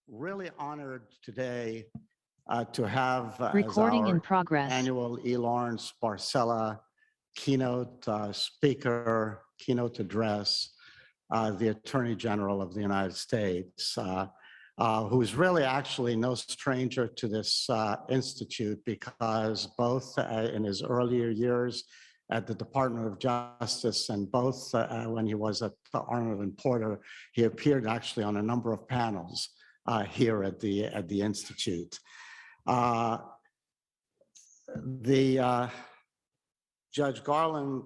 really honored today to have Recording as in our progress. annual E. Lawrence Barcella keynote speaker, keynote address, the Attorney General of the United States, who's really actually no stranger to this institute, because both in his earlier years at the Department of Justice and both when he was at Arnold and Porter, he appeared actually on a number of panels here at the Institute. Judge Garland,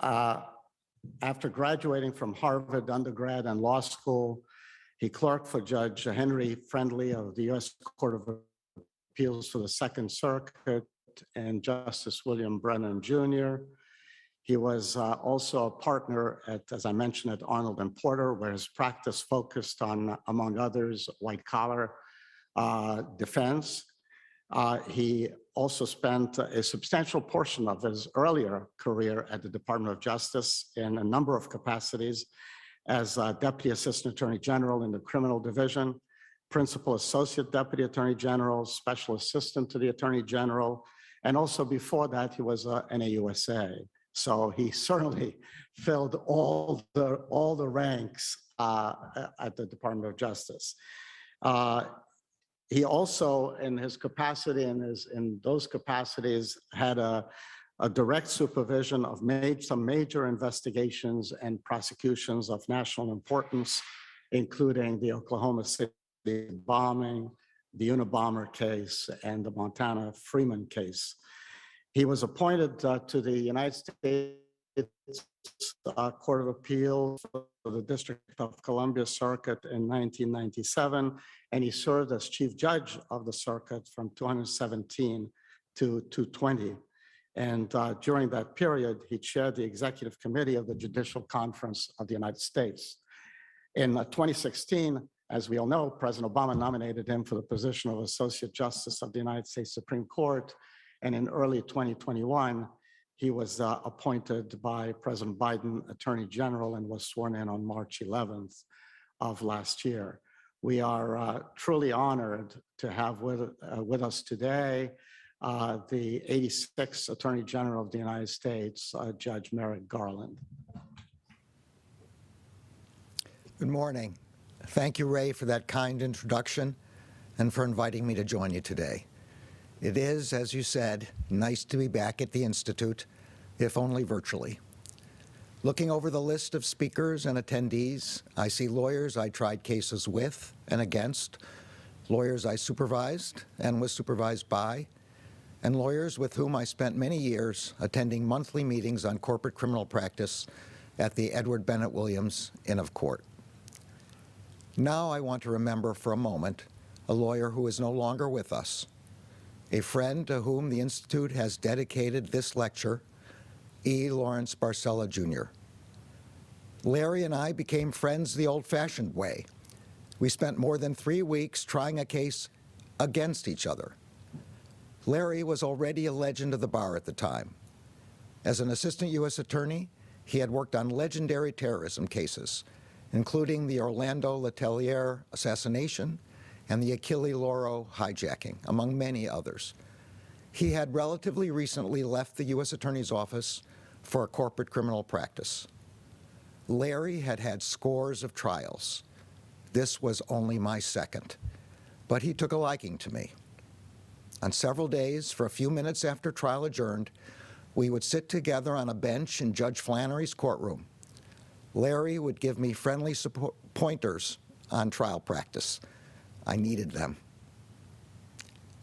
after graduating from Harvard undergrad and law school, he clerked for Judge Henry Friendly of the U.S. Court of Appeals for the Second Circuit and Justice William Brennan Jr. He was also a partner at, as I mentioned, at Arnold and Porter, where his practice focused on, among others, white-collar defense. He also spent a substantial portion of his earlier career at the Department of Justice in a number of capacities as Deputy Assistant Attorney General in the Criminal Division, Principal Associate Deputy Attorney General, Special Assistant to the Attorney General, and also before that, he was an AUSA. So he certainly filled all the ranks at the Department of Justice. He also, in his capacity, in those capacities, had a direct supervision of some major investigations and prosecutions of national importance, including the Oklahoma City bombing, the Unabomber case, and the Montana Freeman case. He was appointed to the United States Court of Appeals for the District of Columbia Circuit in 1997, and he served as Chief Judge of the circuit from 2017 to 2020. And during that period, he chaired the Executive Committee of the Judicial Conference of the United States. In 2016, as we all know, President Obama nominated him for the position of Associate Justice of the United States Supreme Court. And in early 2021, he was appointed by President Biden Attorney General and was sworn in on March 11th of last year. We are truly honored to have with us today the 86th Attorney General of the United States, Judge Merrick Garland. Good morning. Thank you, Ray, for that kind introduction and for inviting me to join you today. It is, as you said, nice to be back at the Institute, if only virtually. Looking over the list of speakers and attendees, I see lawyers I tried cases with and against, lawyers I supervised and was supervised by, and lawyers with whom I spent many years attending monthly meetings on corporate criminal practice at the Edward Bennett Williams Inn of Court. Now I want to remember for a moment a lawyer who is no longer with us, a friend to whom the Institute has dedicated this lecture, E. Lawrence Barcella, Jr. Larry and I became friends the old-fashioned way. We spent more than 3 weeks trying a case against each other. Larry was already a legend of the bar at the time. As an assistant U.S. attorney, he had worked on legendary terrorism cases, including the Orlando Letelier assassination and the Achille Lauro hijacking, among many others. He had relatively recently left the U.S. Attorney's Office for a corporate criminal practice. Larry had had scores of trials. This was only my second, but he took a liking to me. On several days, for a few minutes after trial adjourned, we would sit together on a bench in Judge Flannery's courtroom. Larry would give me friendly pointers on trial practice. I needed them.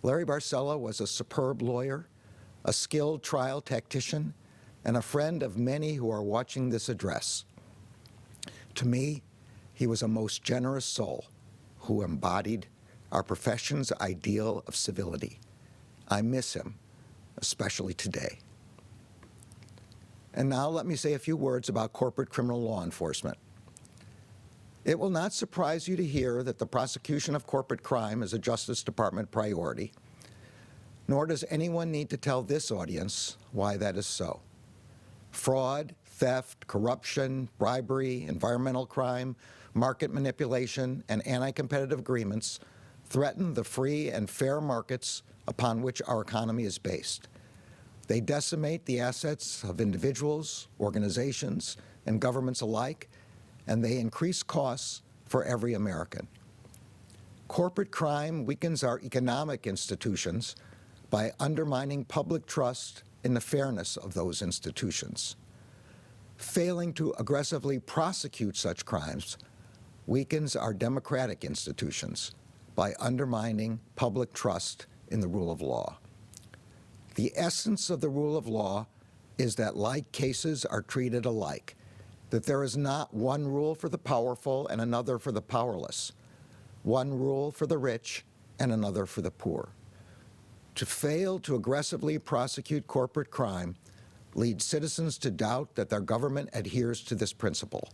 Larry Barcella was a superb lawyer, a skilled trial tactician, and a friend of many who are watching this address. To me, he was a most generous soul who embodied our profession's ideal of civility. I miss him, especially today. And now let me say a few words about corporate criminal law enforcement. It will not surprise you to hear that the prosecution of corporate crime is a Justice Department priority, nor does anyone need to tell this audience why that is so. Fraud, theft, corruption, bribery, environmental crime, market manipulation, and anti-competitive agreements threaten the free and fair markets upon which our economy is based. They decimate the assets of individuals, organizations, and governments alike, and they increase costs for every American. Corporate crime weakens our economic institutions by undermining public trust in the fairness of those institutions. Failing to aggressively prosecute such crimes weakens our democratic institutions by undermining public trust in the rule of law. The essence of the rule of law is that like cases are treated alike, that there is not one rule for the powerful and another for the powerless, one rule for the rich and another for the poor. To fail to aggressively prosecute corporate crime leads citizens to doubt that their government adheres to this principle.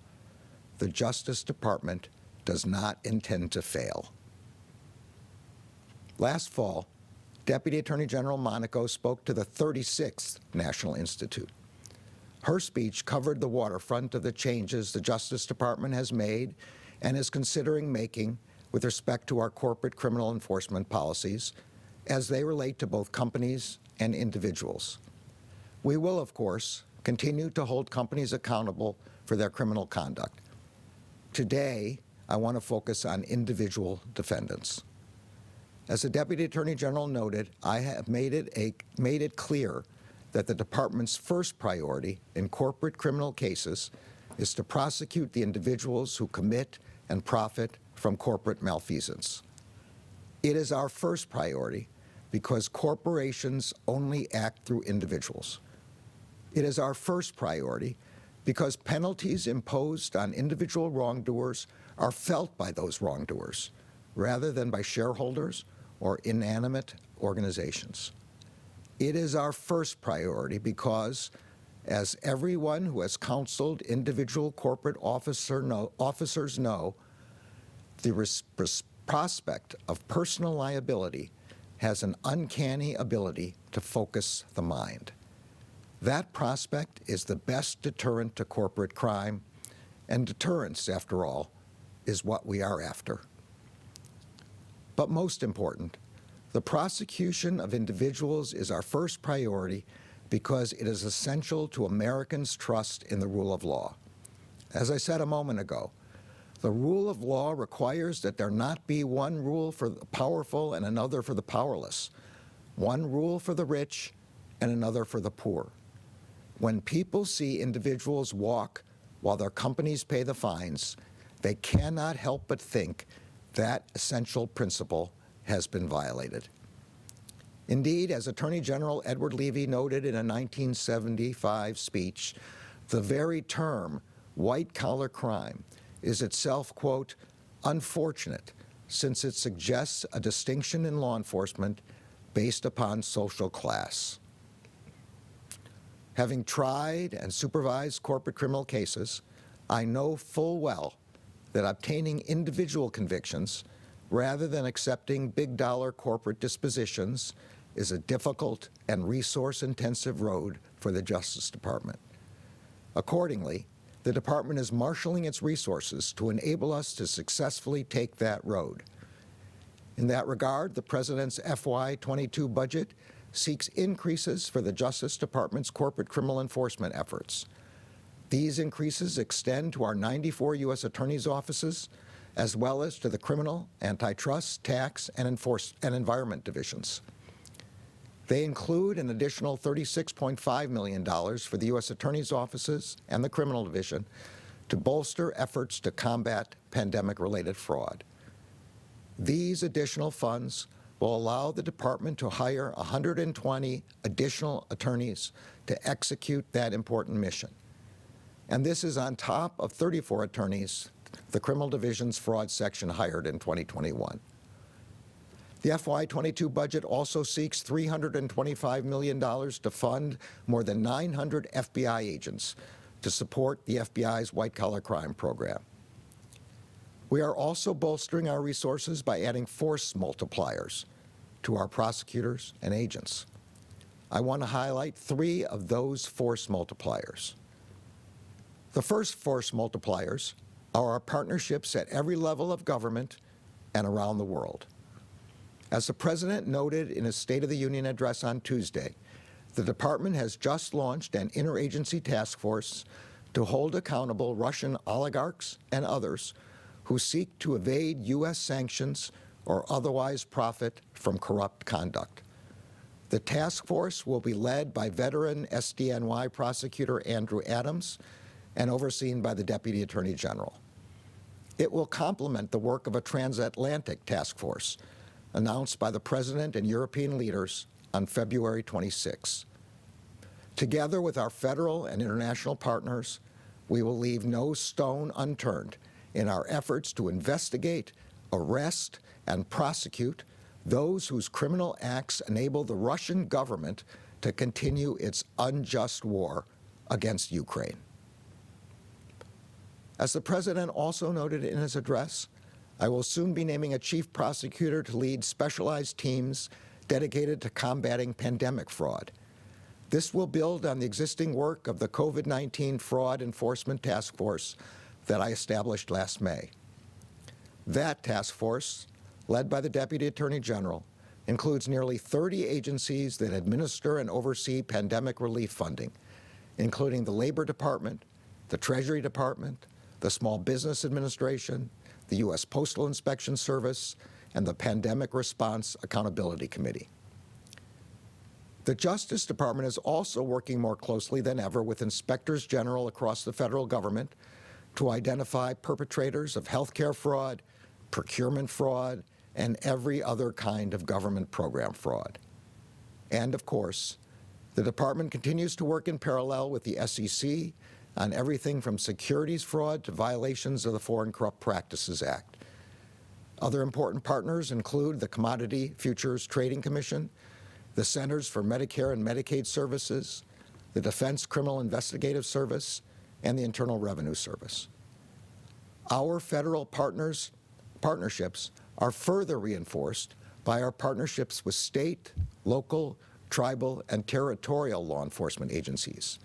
The Justice Department does not intend to fail. Last fall, Deputy Attorney General Monaco spoke to the 36th National Institute. Her speech covered the waterfront of the changes the Justice Department has made and is considering making with respect to our corporate criminal enforcement policies as they relate to both companies and individuals. We will, of course, continue to hold companies accountable for their criminal conduct. Today, I want to focus on individual defendants. As the Deputy Attorney General noted, I have made it clear that the Department's first priority in corporate criminal cases is to prosecute the individuals who commit and profit from corporate malfeasance. It is our first priority because corporations only act through individuals. It is our first priority because penalties imposed on individual wrongdoers are felt by those wrongdoers rather than by shareholders or inanimate organizations. It is our first priority because, as everyone who has counseled individual corporate officers know, the prospect of personal liability has an uncanny ability to focus the mind. That prospect is the best deterrent to corporate crime, and deterrence, after all, is what we are after. But most important, the prosecution of individuals is our first priority because it is essential to Americans' trust in the rule of law. As I said a moment ago, the rule of law requires that there not be one rule for the powerful and another for the powerless, one rule for the rich and another for the poor. When people see individuals walk while their companies pay the fines, they cannot help but think that essential principle has been violated. Indeed, as Attorney General Edward Levy noted in a 1975 speech, the very term white-collar crime is itself, quote, unfortunate, since it suggests a distinction in law enforcement based upon social class. Having tried and supervised corporate criminal cases, I know full well that obtaining individual convictions rather than accepting big-dollar corporate dispositions is a difficult and resource-intensive road for the Justice Department. Accordingly, the Department is marshaling its resources to enable us to successfully take that road. In that regard, the President's FY22 budget seeks increases for the Justice Department's corporate criminal enforcement efforts. These increases extend to our 94 U.S. Attorney's offices, as well as to the criminal, antitrust, tax, and environment divisions. They include an additional $36.5 million for the U.S. Attorney's offices and the criminal division to bolster efforts to combat pandemic-related fraud. These additional funds will allow the Department to hire 120 additional attorneys to execute that important mission. And this is on top of 34 attorneys the Criminal Division's Fraud Section hired in 2021. The FY22 budget also seeks $325 million to fund more than 900 FBI agents to support the FBI's white-collar crime program. We are also bolstering our resources by adding force multipliers to our prosecutors and agents. I want to highlight 3 of those force multipliers. The first force multipliers are our partnerships at every level of government and around the world. As the President noted in his State of the Union address on Tuesday, the Department has just launched an interagency task force to hold accountable Russian oligarchs and others who seek to evade U.S. sanctions or otherwise profit from corrupt conduct. The task force will be led by veteran SDNY prosecutor Andrew Adams and overseen by the Deputy Attorney General. It will complement the work of a transatlantic task force announced by the President and European leaders on February 26. Together with our federal and international partners, we will leave no stone unturned in our efforts to investigate, arrest, and prosecute those whose criminal acts enable the Russian government to continue its unjust war against Ukraine. As the President also noted in his address, I will soon be naming a chief prosecutor to lead specialized teams dedicated to combating pandemic fraud. This will build on the existing work of the COVID-19 Fraud Enforcement Task Force that I established last May. That task force, led by the Deputy Attorney General, includes nearly 30 agencies that administer and oversee pandemic relief funding, including the Labor Department, the Treasury Department, the Small Business Administration, the U.S. Postal Inspection Service, and the Pandemic Response Accountability Committee. The Justice Department is also working more closely than ever with inspectors general across the federal government to identify perpetrators of healthcare fraud, procurement fraud, and every other kind of government program fraud. And of course, the department continues to work in parallel with the SEC on everything from securities fraud to violations of the Foreign Corrupt Practices Act. Other important partners include the Commodity Futures Trading Commission, the Centers for Medicare and Medicaid Services, the Defense Criminal Investigative Service, and the Internal Revenue Service. Our federal partnerships are further reinforced by our partnerships with state, local, tribal, and territorial law enforcement agencies.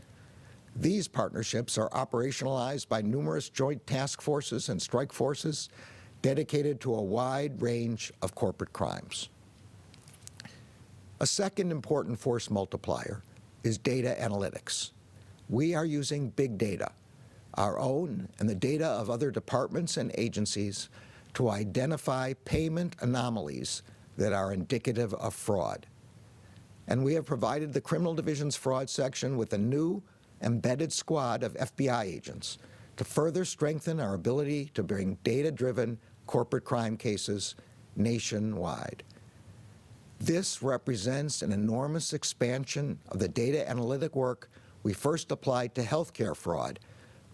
These partnerships are operationalized by numerous joint task forces and strike forces dedicated to a wide range of corporate crimes. A second important force multiplier is data analytics. We are using big data, our own and the data of other departments and agencies, to identify payment anomalies that are indicative of fraud. And we have provided the Criminal Division's fraud section with a new embedded squad of FBI agents to further strengthen our ability to bring data-driven corporate crime cases nationwide. This represents an enormous expansion of the data analytic work we first applied to healthcare fraud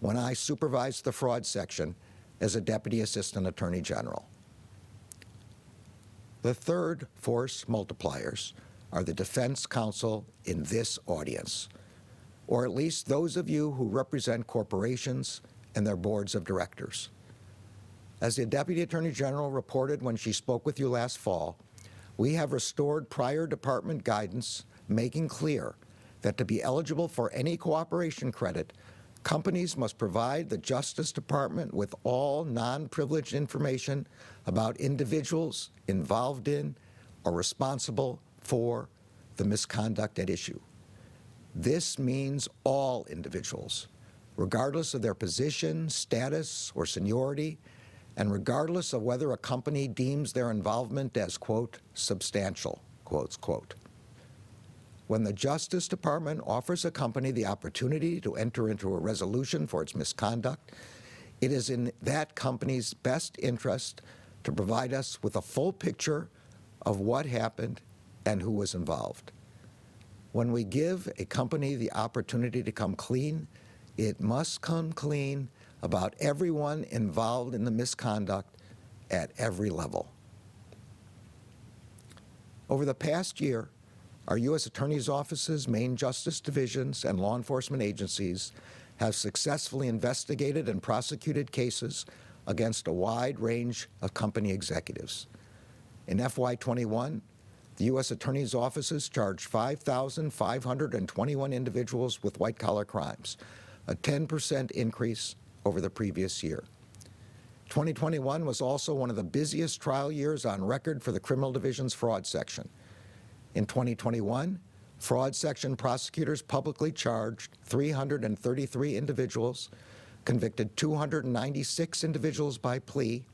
when I supervised the fraud section as a Deputy Assistant Attorney General. The third force multipliers are the defense counsel in this audience, or at least those of you who represent corporations and their boards of directors. As the Deputy Attorney General reported when she spoke with you last fall, we have restored prior department guidance making clear that to be eligible for any cooperation credit, companies must provide the Justice Department with all non-privileged information about individuals involved in or responsible for the misconduct at issue. This means all individuals, regardless of their position, status, or seniority, and regardless of whether a company deems their involvement as, quote, substantial, quotes, quote. When the Justice Department offers a company the opportunity to enter into a resolution for its misconduct, it is in that company's best interest to provide us with a full picture of what happened and who was involved. When we give a company the opportunity to come clean, it must come clean about everyone involved in the misconduct at every level. Over the past year, our U.S. Attorney's offices, main justice divisions, and law enforcement agencies have successfully investigated and prosecuted cases against a wide range of company executives. In FY21, the U.S. Attorney's offices charged 5,521 individuals with white-collar crimes, a 10% increase over the previous year. 2021 was also one of the busiest trial years on record for the Criminal Division's Fraud Section. In 2021, Fraud Section prosecutors publicly charged 333 individuals, convicted 296 individuals by plea,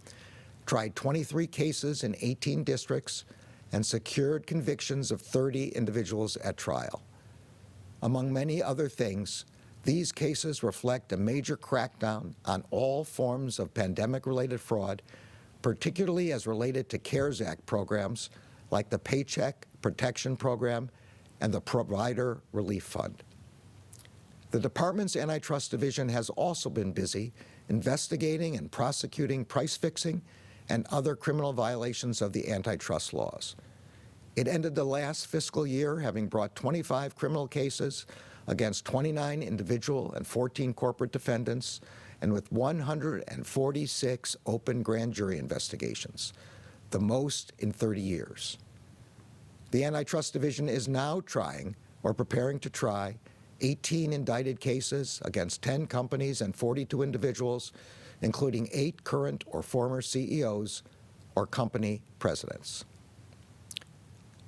tried 23 cases in 18 districts, and secured convictions of 30 individuals at trial. Among many other things, these cases reflect a major crackdown on all forms of pandemic-related fraud, particularly as related to CARES Act programs like the Paycheck Protection Program and the Provider Relief Fund. The Department's Antitrust Division has also been busy investigating and prosecuting price fixing and other criminal violations of the antitrust laws. It ended the last fiscal year having brought 25 criminal cases against 29 individual and 14 corporate defendants, and with 146 open grand jury investigations, the most in 30 years. The Antitrust Division is now trying, or preparing to try, 18 indicted cases against 10 companies and 42 individuals, including 8 current or former CEOs or company presidents.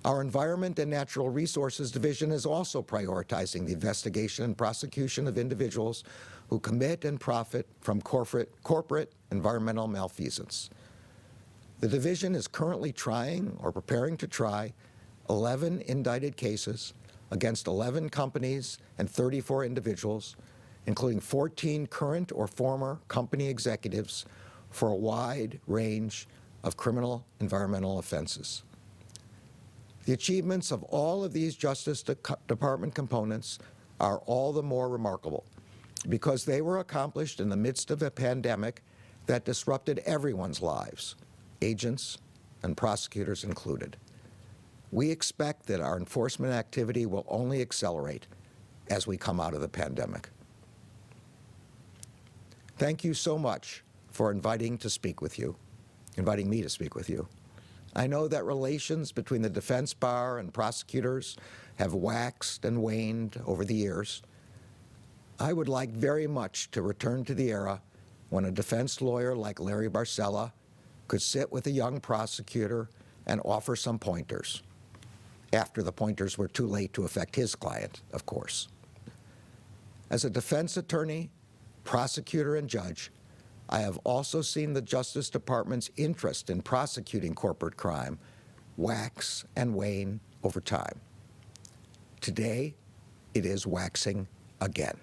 Our Environment and Natural Resources Division is also prioritizing the investigation and prosecution of individuals who commit and profit from corporate environmental malfeasance. The division is currently trying or preparing to try 11 indicted cases against 11 companies and 34 individuals, including 14 current or former company executives, for a wide range of criminal environmental offenses. The achievements of all of these Justice Department components are all the more remarkable because they were accomplished in the midst of a pandemic that disrupted everyone's lives, agents and prosecutors included. We expect that our enforcement activity will only accelerate as we come out of the pandemic. Thank you so much for inviting me to speak with you. I know that relations between the defense bar and prosecutors have waxed and waned over the years. I would like very much to return to the era when a defense lawyer like Larry Barcella could sit with a young prosecutor and offer some pointers, after the pointers were too late to affect his client, of course. As a defense attorney, prosecutor, and judge, I have also seen the Justice Department's interest in prosecuting corporate crime wax and wane over time. Today, it is waxing again.